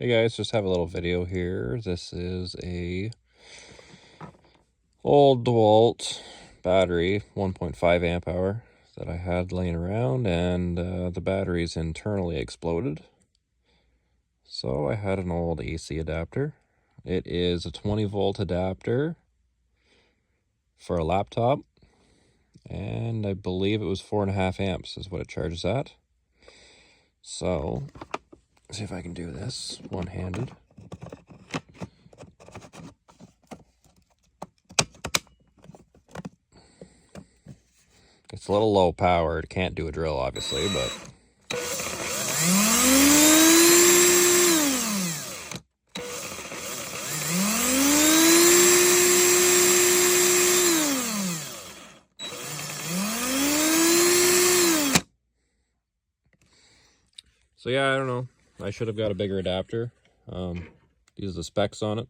Hey guys, just have a little video here. This is a old Dewalt battery, 1.5 amp hour that I had laying around, and the battery's internally exploded. So I had an old AC adapter. It is a 20-volt adapter for a laptop, and I believe it was 4.5 amps is what it charges at. So let's see if I can do this one-handed. It's a little low powered, can't do a drill obviously, but so yeah, I don't know. I should have got a bigger adapter. These are the specs on it.